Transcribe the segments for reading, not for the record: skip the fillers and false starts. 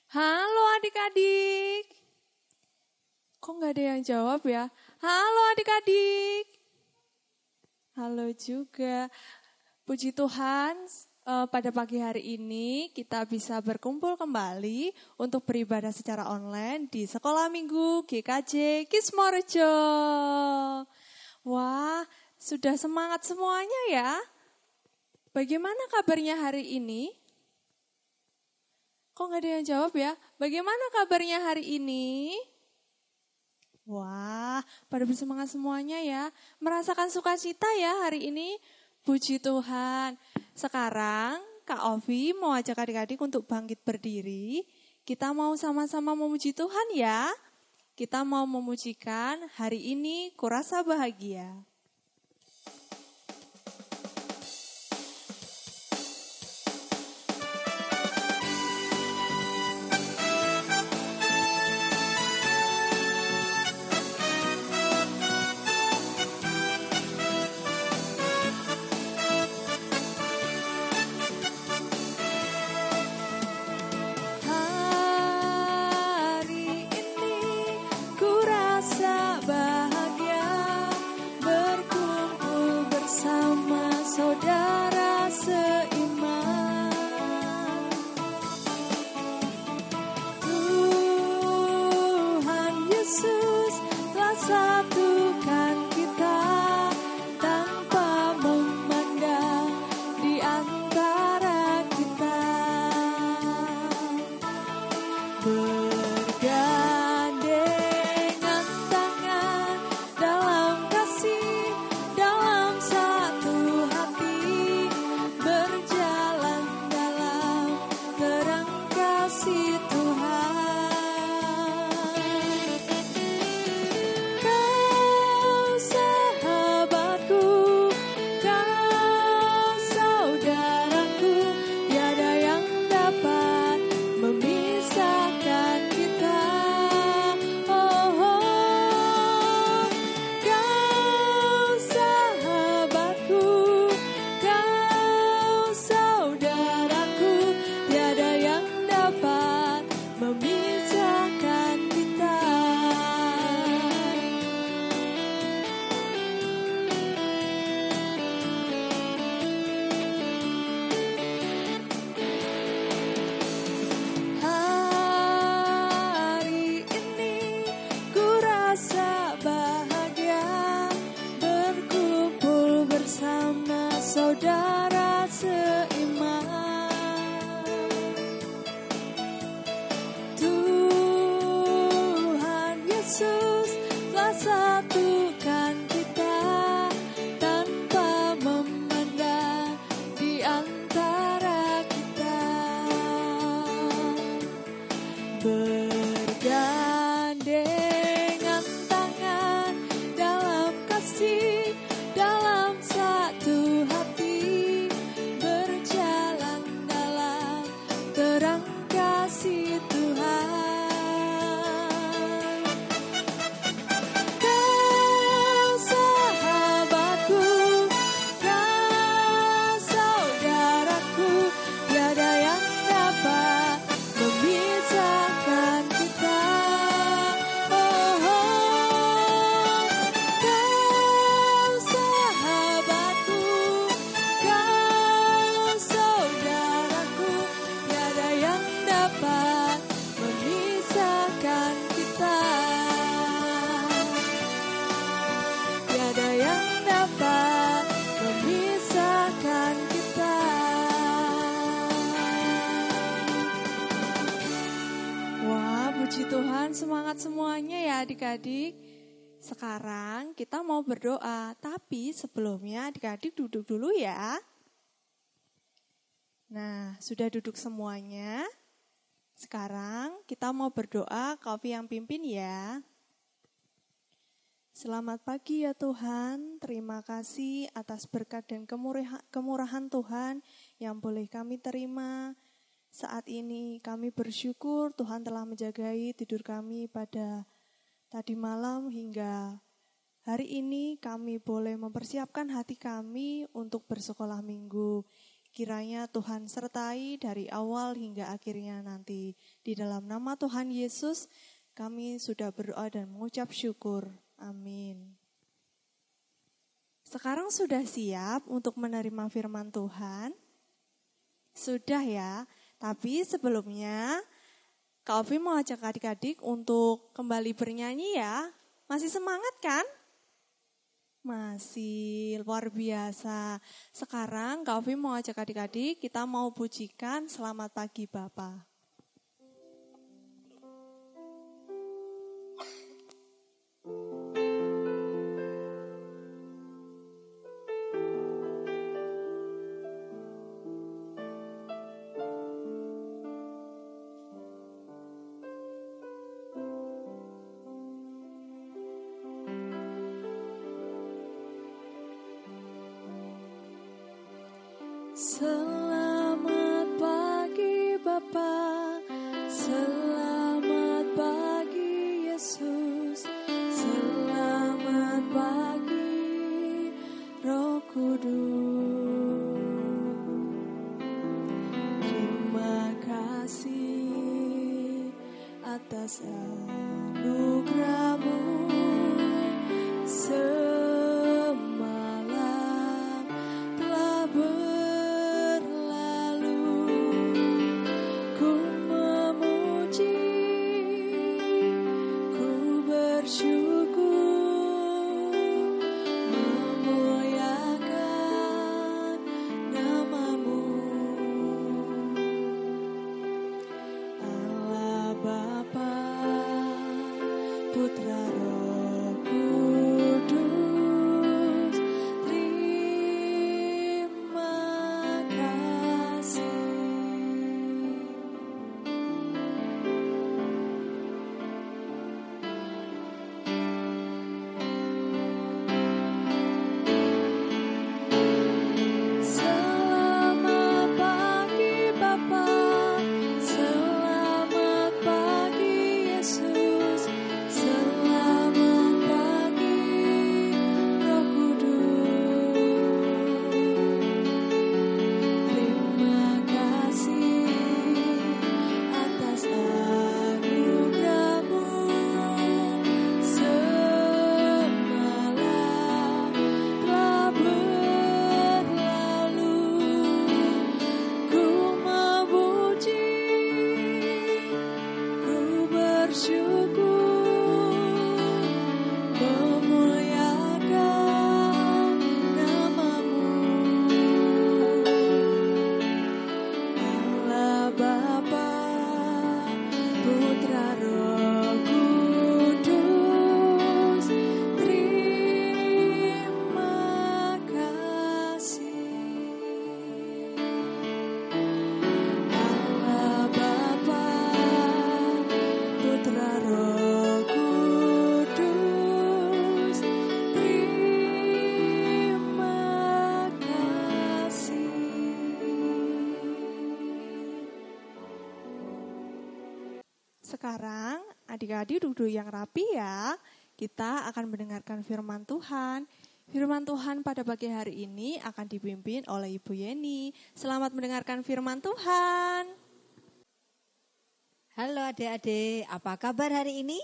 Halo adik-adik. Kok nggak ada yang jawab ya? Halo adik-adik. Halo juga. Puji Tuhan, pada pagi hari ini kita bisa berkumpul kembali untuk beribadah secara online di Sekolah Minggu GKJ Kismorejo. Wah, sudah semangat semuanya ya? Bagaimana kabarnya hari ini? Kok nggak ada yang jawab ya? Bagaimana kabarnya hari ini? Wah, pada bersemangat semuanya ya. Merasakan sukacita ya hari ini. Puji Tuhan. Sekarang Kak Ovi mau ajak adik-adik untuk bangkit berdiri. Kita mau sama-sama memuji Tuhan ya. Kita mau memujikan hari ini kurasa bahagia. Semangat semuanya ya adik-adik. Sekarang kita mau berdoa, tapi sebelumnya adik-adik duduk dulu ya. Nah, sudah duduk semuanya. Sekarang kita mau berdoa, Kak Ovi yang pimpin ya. Selamat pagi ya Tuhan, terima kasih atas berkat dan kemurahan Tuhan yang boleh kami terima. Saat ini kami bersyukur Tuhan telah menjagai tidur kami pada tadi malam hingga hari ini kami boleh mempersiapkan hati kami untuk bersekolah minggu. Kiranya Tuhan sertai dari awal hingga akhirnya nanti. Di dalam nama Tuhan Yesus, kami sudah berdoa dan mengucap syukur. Amin. Sekarang sudah siap untuk menerima firman Tuhan? Sudah ya, tapi sebelumnya Kak Ovi mau ajak adik-adik untuk kembali bernyanyi ya. Masih semangat kan? Masih luar biasa. Sekarang Kak Ovi mau ajak adik-adik, kita mau pujikan Selamat Pagi Bapa. Selamat pagi Bapa, selamat pagi Yesus, selamat pagi Roh Kudus. Terima kasih atas anugerah-Mu. Semalam telah Sekarang adik-adik duduk yang rapi ya. Kita akan mendengarkan firman Tuhan. Firman Tuhan pada pagi hari ini akan dipimpin oleh Ibu Yeni. Selamat mendengarkan firman Tuhan. Halo adik-adik, apa kabar hari ini?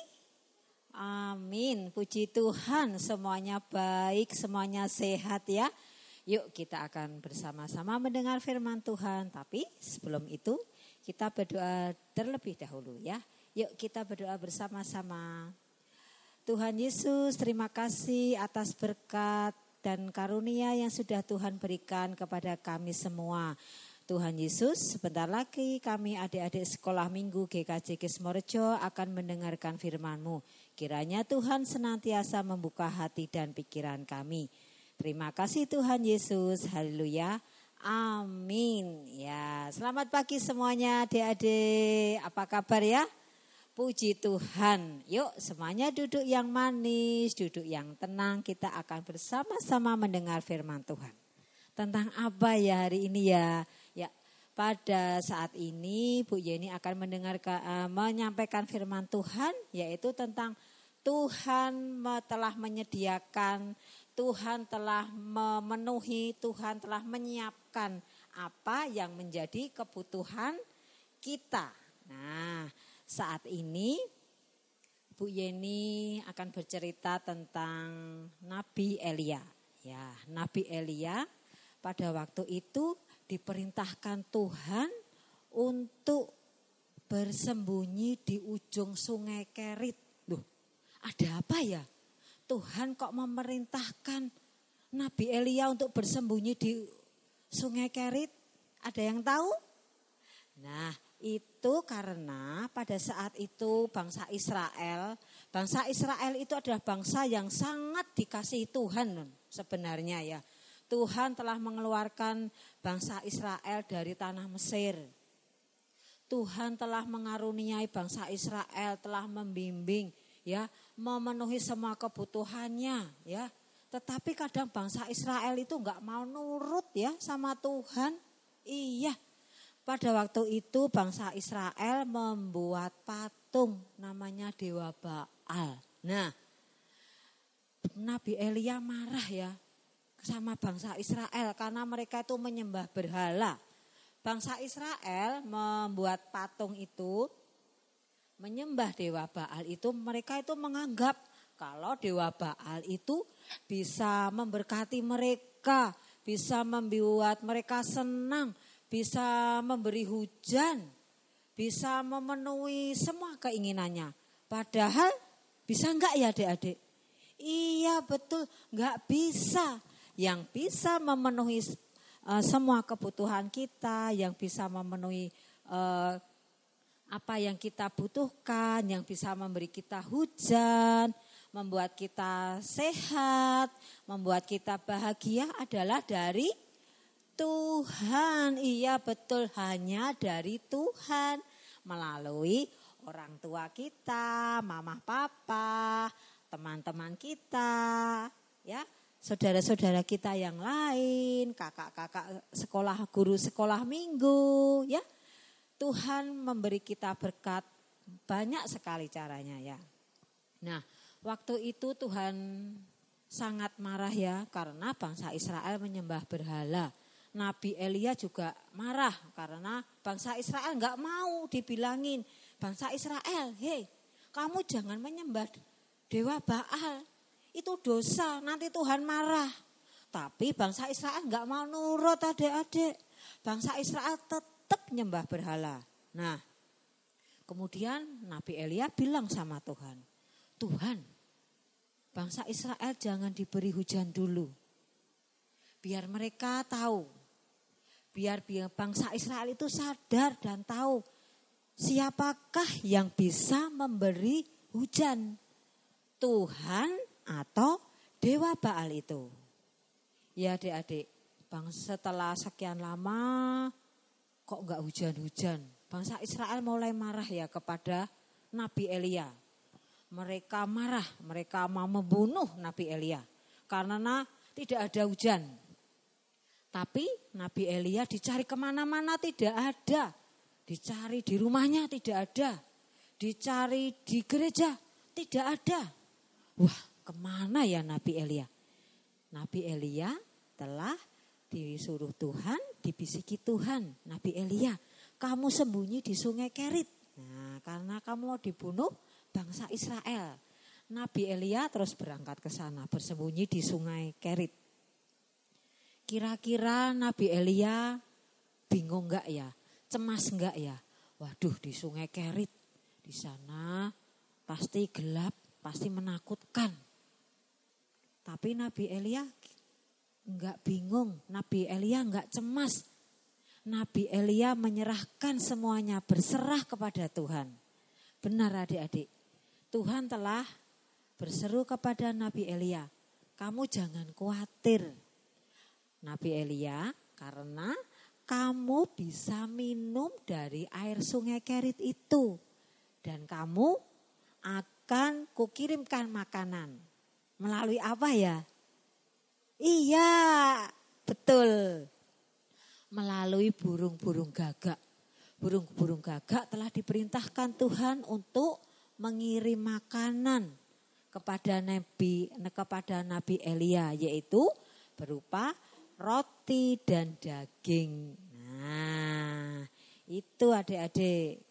Amin, puji Tuhan, semuanya baik, semuanya sehat ya. Yuk kita akan bersama-sama mendengar firman Tuhan. Tapi sebelum itu kita berdoa terlebih dahulu ya. Yuk kita berdoa bersama-sama. Tuhan Yesus, terima kasih atas berkat dan karunia yang sudah Tuhan berikan kepada kami semua. Tuhan Yesus, sebentar lagi kami adik-adik sekolah minggu GKJ Kismorejo akan mendengarkan firman-Mu. Kiranya Tuhan senantiasa membuka hati dan pikiran kami. Terima kasih Tuhan Yesus, haleluya, amin. Ya, selamat pagi semuanya adik-adik, apa kabar ya? Puji Tuhan, yuk semuanya duduk yang manis, duduk yang tenang, kita akan bersama-sama mendengar firman Tuhan. Tentang apa ya hari ini ya? Ya, pada saat ini Bu Yeni akan menyampaikan firman Tuhan, yaitu tentang Tuhan telah menyediakan, Tuhan telah memenuhi, Tuhan telah menyiapkan apa yang menjadi kebutuhan kita. Nah, saat ini Bu Yeni akan bercerita tentang Nabi Elia. Ya, Nabi Elia pada waktu itu diperintahkan Tuhan untuk bersembunyi di ujung sungai Kerit. Loh, ada apa ya? Tuhan kok memerintahkan Nabi Elia untuk bersembunyi di sungai Kerit? Ada yang tahu? Nah, itu karena pada saat itu bangsa Israel itu adalah bangsa yang sangat dikasihi Tuhan sebenarnya ya. Tuhan telah mengeluarkan bangsa Israel dari tanah Mesir. Tuhan telah mengaruniai bangsa Israel, telah membimbing ya, memenuhi semua kebutuhannya ya. Tetapi kadang bangsa Israel itu enggak mau nurut ya sama Tuhan. Iya. Pada waktu itu bangsa Israel membuat patung namanya Dewa Baal. Nah, Nabi Elia marah ya sama bangsa Israel karena mereka itu menyembah berhala. Bangsa Israel membuat patung itu, menyembah Dewa Baal itu, mereka itu menganggap kalau Dewa Baal itu bisa memberkati mereka, bisa membuat mereka senang, bisa memberi hujan, bisa memenuhi semua keinginannya. Padahal bisa enggak ya adik-adik? Iya betul, enggak bisa. Yang bisa memenuhi semua kebutuhan kita, yang bisa memenuhi apa yang kita butuhkan, yang bisa memberi kita hujan, membuat kita sehat, membuat kita bahagia adalah dari Tuhan. Iya betul, hanya dari Tuhan melalui orang tua kita, mama papa, teman-teman kita, ya, saudara-saudara kita yang lain, kakak-kakak sekolah, guru sekolah minggu, ya. Tuhan memberi kita berkat banyak sekali caranya ya. Nah, waktu itu Tuhan sangat marah ya karena bangsa Israel menyembah berhala. Nabi Elia juga marah karena bangsa Israel enggak mau dibilangin, bangsa Israel, hei kamu jangan menyembah Dewa Baal, itu dosa, nanti Tuhan marah. Tapi bangsa Israel enggak mau nurut adik-adik, bangsa Israel tetap menyembah berhala. Nah, kemudian Nabi Elia bilang sama Tuhan, Tuhan, bangsa Israel jangan diberi hujan dulu, biar mereka tahu. Biar bangsa Israel itu sadar dan tahu siapakah yang bisa memberi hujan. Tuhan atau Dewa Baal itu. Ya adik-adik, setelah sekian lama kok enggak hujan-hujan. Bangsa Israel mulai marah ya kepada Nabi Elia. Mereka marah, mereka mau membunuh Nabi Elia karena tidak ada hujan. Tapi Nabi Elia dicari kemana-mana tidak ada. Dicari di rumahnya tidak ada. Dicari di gereja tidak ada. Wah, kemana ya Nabi Elia? Nabi Elia telah disuruh Tuhan, dibisiki Tuhan. Nabi Elia, kamu sembunyi di sungai Kerit. Nah, karena kamu mau dibunuh bangsa Israel. Nabi Elia terus berangkat ke sana, bersembunyi di sungai Kerit. Kira-kira Nabi Elia bingung enggak ya? Cemas enggak ya? Waduh, di sungai Kerit, di sana pasti gelap, pasti menakutkan. Tapi Nabi Elia enggak bingung, Nabi Elia enggak cemas. Nabi Elia menyerahkan semuanya, berserah kepada Tuhan. Benar adik-adik, Tuhan telah berseru kepada Nabi Elia, kamu jangan khawatir Nabi Elia, karena kamu bisa minum dari air sungai Kerit itu. Dan kamu akan kukirimkan makanan. Melalui apa ya? Iya, betul. Melalui burung-burung gagak. Burung-burung gagak telah diperintahkan Tuhan untuk mengirim makanan kepada Nabi Elia, yaitu berupa roti dan daging. Nah, itu adik-adik.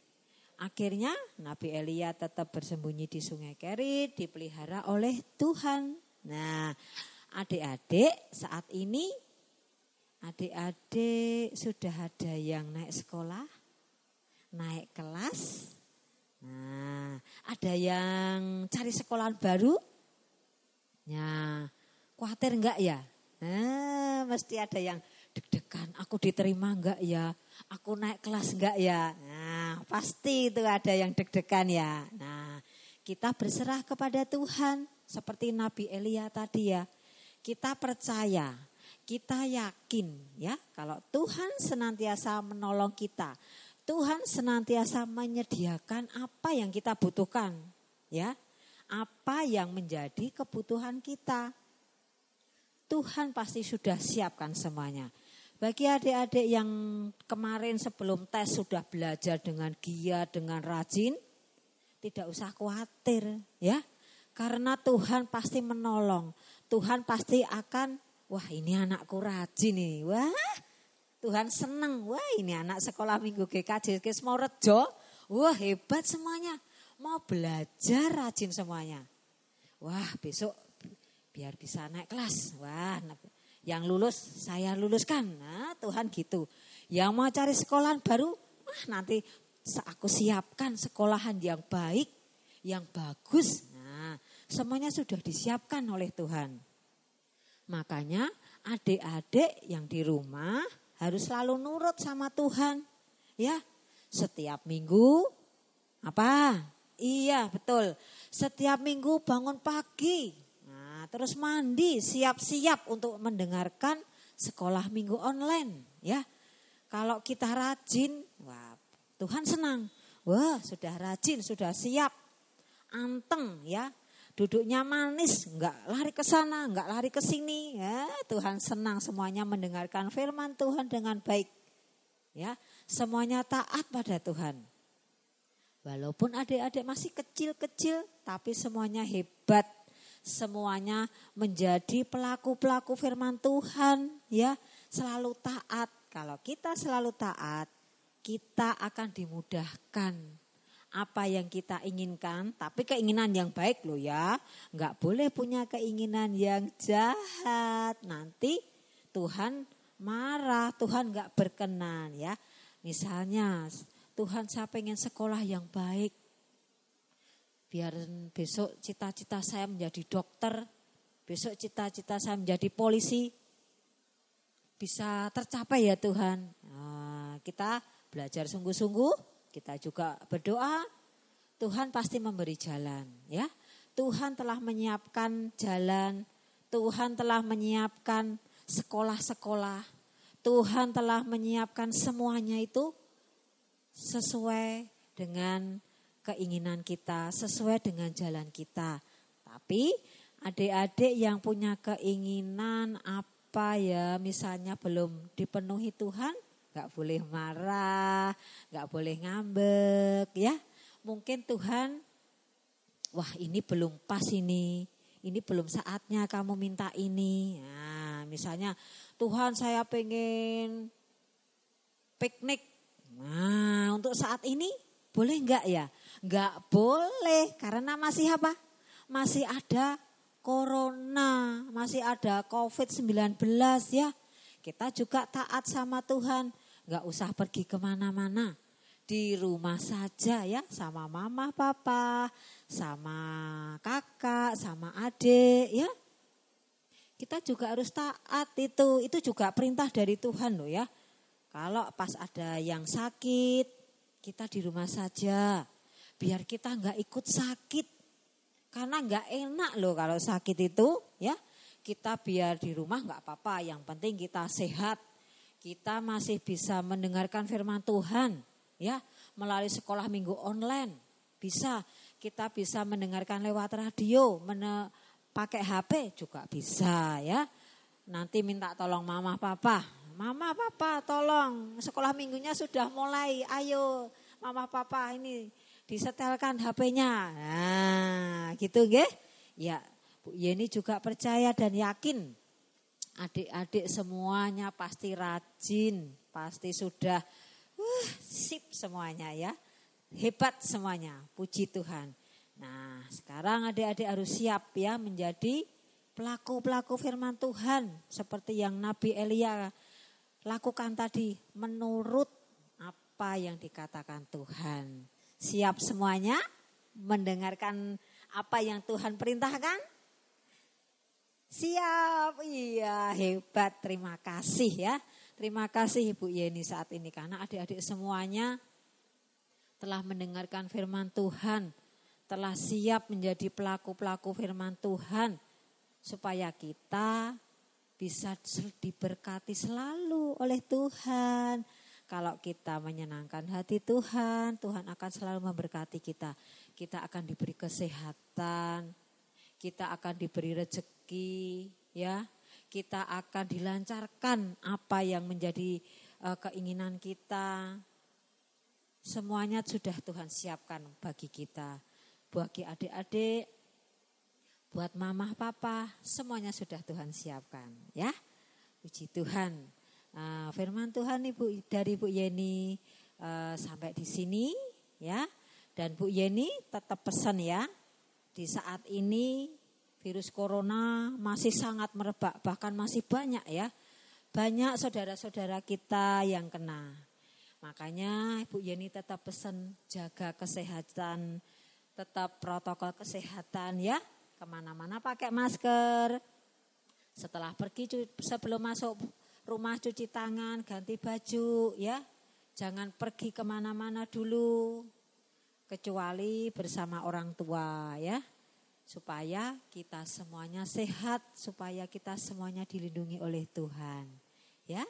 Akhirnya Nabi Elia tetap bersembunyi di Sungai Kerit, dipelihara oleh Tuhan. Nah, adik-adik saat ini, adik-adik sudah ada yang naik sekolah, naik kelas. Nah, ada yang cari sekolahan baru. Nah, khawatir enggak ya? Nah, mesti ada yang deg-degan, aku diterima enggak ya? Aku naik kelas enggak ya? Nah, pasti itu ada yang deg-degan ya. Nah, kita berserah kepada Tuhan seperti Nabi Elia tadi ya. Kita percaya, kita yakin ya kalau Tuhan senantiasa menolong kita. Tuhan senantiasa menyediakan apa yang kita butuhkan ya. Apa yang menjadi kebutuhan kita. Tuhan pasti sudah siapkan semuanya. Bagi adik-adik yang kemarin sebelum tes sudah belajar dengan giat, dengan rajin, tidak usah khawatir ya. Karena Tuhan pasti menolong. Tuhan pasti akan, wah ini anakku rajin nih. Wah Tuhan senang. Wah ini anak sekolah minggu GKJ mau rejo. Wah hebat semuanya. Mau belajar rajin semuanya. Wah besok biar bisa naik kelas. Wah yang lulus saya luluskan. Nah Tuhan gitu. Yang mau cari sekolahan baru, nanti aku siapkan sekolahan yang baik, yang bagus. Nah semuanya sudah disiapkan oleh Tuhan. Makanya adik-adik yang di rumah harus selalu nurut sama Tuhan. Ya, setiap minggu apa? Iya betul. Setiap minggu bangun pagi. Terus mandi, siap-siap untuk mendengarkan sekolah minggu online ya. Kalau kita rajin, wah Tuhan senang. Wah sudah rajin, sudah siap, anteng ya. Duduknya manis, enggak lari ke sana, enggak lari ke sini. Ya, Tuhan senang semuanya mendengarkan firman Tuhan dengan baik. Ya, semuanya taat pada Tuhan. Walaupun adik-adik masih kecil-kecil, tapi semuanya hebat. Semuanya menjadi pelaku-pelaku firman Tuhan ya, selalu taat. Kalau kita selalu taat, kita akan dimudahkan apa yang kita inginkan, tapi keinginan yang baik loh ya. Enggak boleh punya keinginan yang jahat. Nanti Tuhan marah, Tuhan enggak berkenan ya. Misalnya Tuhan saya pengen sekolah yang baik. Biar besok cita-cita saya menjadi dokter, besok cita-cita saya menjadi polisi, bisa tercapai ya Tuhan. Nah, kita belajar sungguh-sungguh, kita juga berdoa, Tuhan pasti memberi jalan. Ya, Tuhan telah menyiapkan jalan, Tuhan telah menyiapkan sekolah-sekolah, Tuhan telah menyiapkan semuanya itu sesuai dengan keinginan kita, sesuai dengan jalan kita. Tapi adik-adik yang punya keinginan apa ya, misalnya belum dipenuhi Tuhan, gak boleh marah, gak boleh ngambek ya. Mungkin Tuhan, wah ini belum pas ini belum saatnya kamu minta ini. Nah, misalnya Tuhan saya pengen piknik. Nah untuk saat ini boleh enggak ya? Enggak boleh karena masih apa? Masih ada corona, masih ada COVID-19 ya. Kita juga taat sama Tuhan, enggak usah pergi kemana-mana. Di rumah saja ya, sama mama, papa, sama kakak, sama adik ya. Kita juga harus taat itu juga perintah dari Tuhan loh ya. Kalau pas ada yang sakit, kita di rumah saja, biar kita enggak ikut sakit. Karena enggak enak loh kalau sakit itu ya. Kita biar di rumah enggak apa-apa, yang penting kita sehat. Kita masih bisa mendengarkan firman Tuhan ya, melalui sekolah minggu online. Bisa, kita bisa mendengarkan lewat radio, pakai HP juga bisa ya. Nanti minta tolong mama papa. Mama papa tolong, sekolah minggunya sudah mulai, ayo mama papa ini disetelkan HP-nya. Nah gitu nggih. Ya Bu Yeni juga percaya dan yakin Adik-adik semuanya pasti rajin, pasti sudah sip semuanya ya. Hebat semuanya, puji Tuhan. Nah, sekarang adik-adik harus siap ya menjadi pelaku-pelaku firman Tuhan. Seperti yang Nabi Elia lakukan tadi, menurut apa yang dikatakan Tuhan. Siap semuanya mendengarkan apa yang Tuhan perintahkan? Siap, iya hebat, terima kasih ya. Terima kasih Ibu Yeni saat ini karena adik-adik semuanya telah mendengarkan firman Tuhan. Telah siap menjadi pelaku-pelaku firman Tuhan. Supaya kita bisa diberkati selalu oleh Tuhan. Kalau kita menyenangkan hati Tuhan, Tuhan akan selalu memberkati kita. Kita akan diberi kesehatan, kita akan diberi rezeki, ya. Kita akan dilancarkan apa yang menjadi keinginan kita. Semuanya sudah Tuhan siapkan bagi kita. Bagi adik-adik, buat mama, papa, semuanya sudah Tuhan siapkan, ya. Puji Tuhan. Firman Tuhan dari Bu Yeni sampai di sini, ya. Dan Bu Yeni tetap pesan ya. Di saat ini virus corona masih sangat merebak, bahkan masih banyak ya. Banyak saudara-saudara kita yang kena. Makanya Ibu Yeni tetap pesan jaga kesehatan, tetap protokol kesehatan ya. Kemana-mana pakai masker. Setelah pergi, sebelum masuk rumah cuci tangan, ganti baju ya. Jangan pergi kemana-mana dulu. Kecuali bersama orang tua ya. Supaya kita semuanya sehat, supaya kita semuanya dilindungi oleh Tuhan. Ya.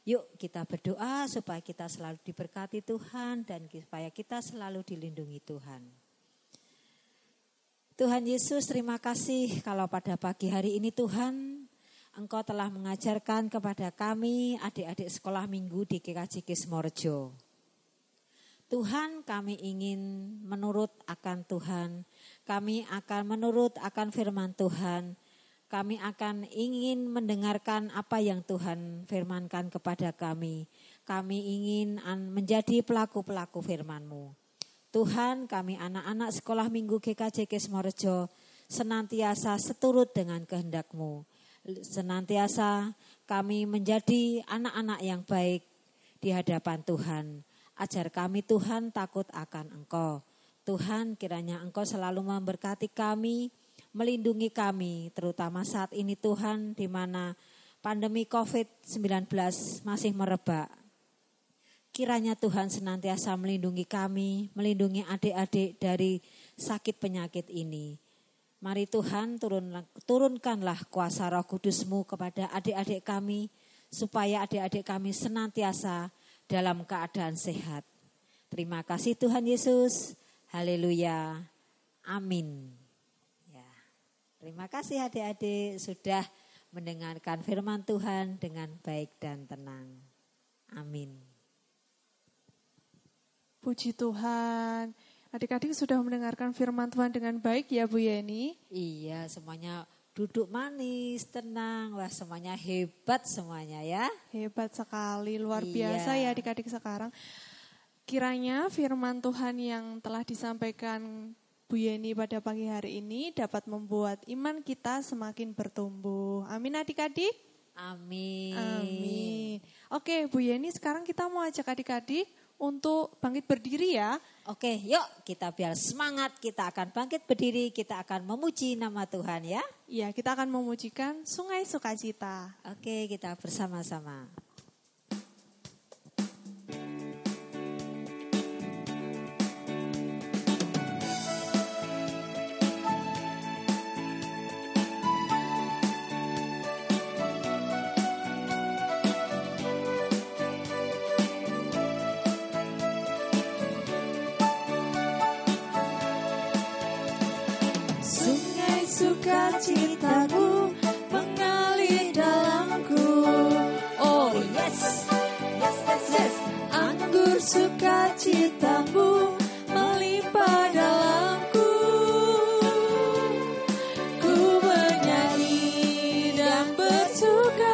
Yuk kita berdoa supaya kita selalu diberkati Tuhan dan supaya kita selalu dilindungi Tuhan. Tuhan Yesus, terima kasih kalau pada pagi hari ini Tuhan, Engkau telah mengajarkan kepada kami adik-adik sekolah minggu di GKJ Kismorejo. Tuhan, kami ingin menurut akan Tuhan, kami akan menurut akan firman Tuhan, kami akan ingin mendengarkan apa yang Tuhan firmankan kepada kami. Kami ingin menjadi pelaku-pelaku firman-Mu. Tuhan, kami anak-anak sekolah minggu GKJ Kismorejo senantiasa seturut dengan kehendak-Mu. Senantiasa kami menjadi anak-anak yang baik di hadapan Tuhan. Ajar kami Tuhan takut akan Engkau. Tuhan, kiranya Engkau selalu memberkati kami, melindungi kami, terutama saat ini Tuhan di mana pandemi COVID-19 masih merebak. Kiranya Tuhan senantiasa melindungi kami, melindungi adik-adik dari sakit penyakit ini. Mari Tuhan turunkanlah kuasa Roh Kudus-Mu kepada adik-adik kami, supaya adik-adik kami senantiasa dalam keadaan sehat. Terima kasih Tuhan Yesus. Haleluya. Amin. Ya. Terima kasih adik-adik sudah mendengarkan firman Tuhan dengan baik dan tenang. Amin. Puji Tuhan. Adik-adik sudah mendengarkan firman Tuhan dengan baik ya Bu Yeni? Iya, semuanya duduk manis, tenang. Wah, semuanya hebat semuanya ya. Hebat sekali, luar biasa ya adik-adik sekarang. Kiranya firman Tuhan yang telah disampaikan Bu Yeni pada pagi hari ini dapat membuat iman kita semakin bertumbuh. Amin adik-adik? Amin. Amin. Oke Bu Yeni, sekarang kita mau ajak adik-adik untuk bangkit berdiri ya. Oke, yuk kita biar semangat, kita akan bangkit berdiri, kita akan memuji nama Tuhan ya. Iya, kita akan memujikan Sungai Sukacita. Oke, kita bersama-sama. Sukacitaku mengalir dalamku. Oh yes, yes, yes, yes. Anggur sukacitamu melimpah dalamku. Ku bernyanyi dan bersuka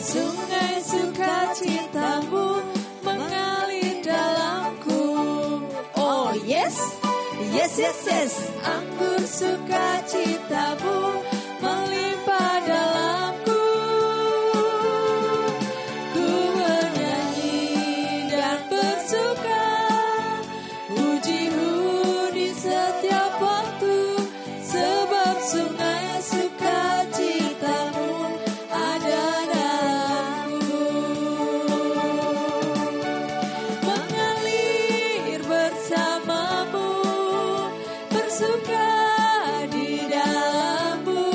sungai sukacitamu mengalir dalamku. Oh yes, yes, yes, yes. Anggur sukacitamu melimpah dalamku. Ku bernyanyi dan bersuka, pujimu di setiap waktu, sebab sungai sukacitamu ada dalamku. Mengalir bersamamu, bersuka di dalammu,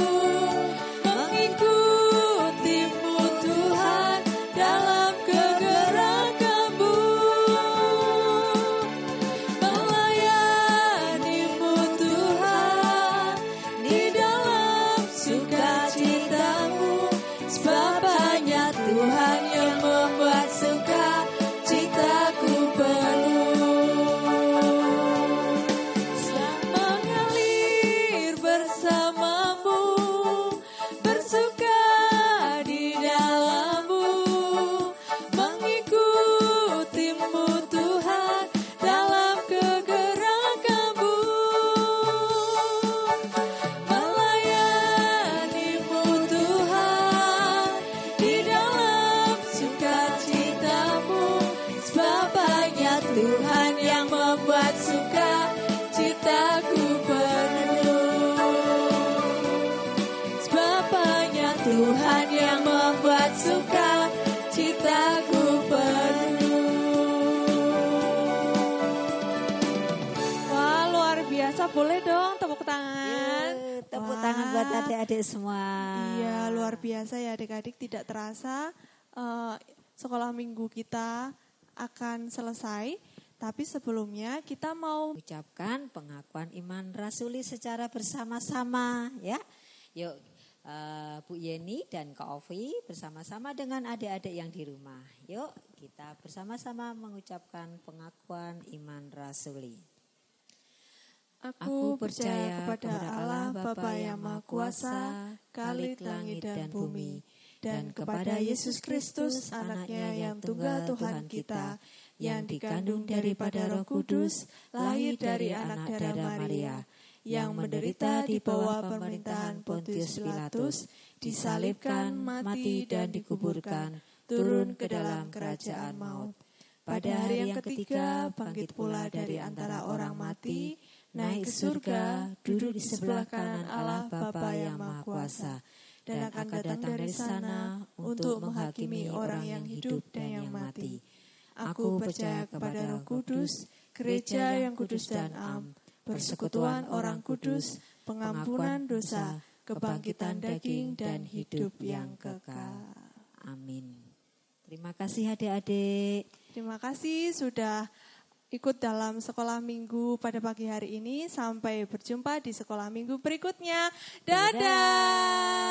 mengikutimu Tuhan dalam kegerakanmu, melayanimu Tuhan di dalam sukacitamu, sebab hanya Tuhan yang membuat sukacitaku penuh. Mengalir bersamamu, bersuka di dalammu, mengikutimu Tuhan dalam kegerakanmu, melayanimu Tuhan di dalam sukacitamu, sebab hanya Tuhan yang membuat sukacitaku penuh. Sebab hanya Tuhan yang membuat sukacitaku penuh. Wah, luar biasa. Boleh dong tepuk tangan. Tepuk Wah. tangan buat adik-adik semua. Iya, luar biasa ya adik-adik. Tidak terasa sekolah minggu kita akan selesai. Tapi sebelumnya kita mau Ucapkan pengakuan iman rasuli secara bersama-sama ya. Yuk Bu Yeni dan Kak Ovi bersama-sama dengan adik-adik yang di rumah. Yuk kita bersama-sama mengucapkan pengakuan iman rasuli. Aku percaya kepada Allah Bapa yang Maha Kuasa, Khalik langit dan bumi, dan kepada Yesus Kristus, anaknya yang tunggal Tuhan kita, yang dikandung daripada Roh Kudus, lahir dari anak darah Maria, yang menderita di bawah pemerintahan Pontius Pilatus, disalibkan, mati dan dikuburkan, turun ke dalam kerajaan maut. Pada hari yang ketiga, bangkit pula dari antara orang mati, naik ke surga, duduk di sebelah kanan Allah Bapa yang Maha Kuasa, dan akan datang dari sana untuk menghakimi orang yang hidup dan yang mati. Aku percaya kepada Roh Kudus, gereja yang kudus dan am, persekutuan orang kudus, pengampunan dosa, kebangkitan daging dan hidup yang kekal. Amin. Terima kasih adik-adik. Terima kasih sudah ikut dalam sekolah minggu pada pagi hari ini. Sampai berjumpa di sekolah minggu berikutnya. Dadah.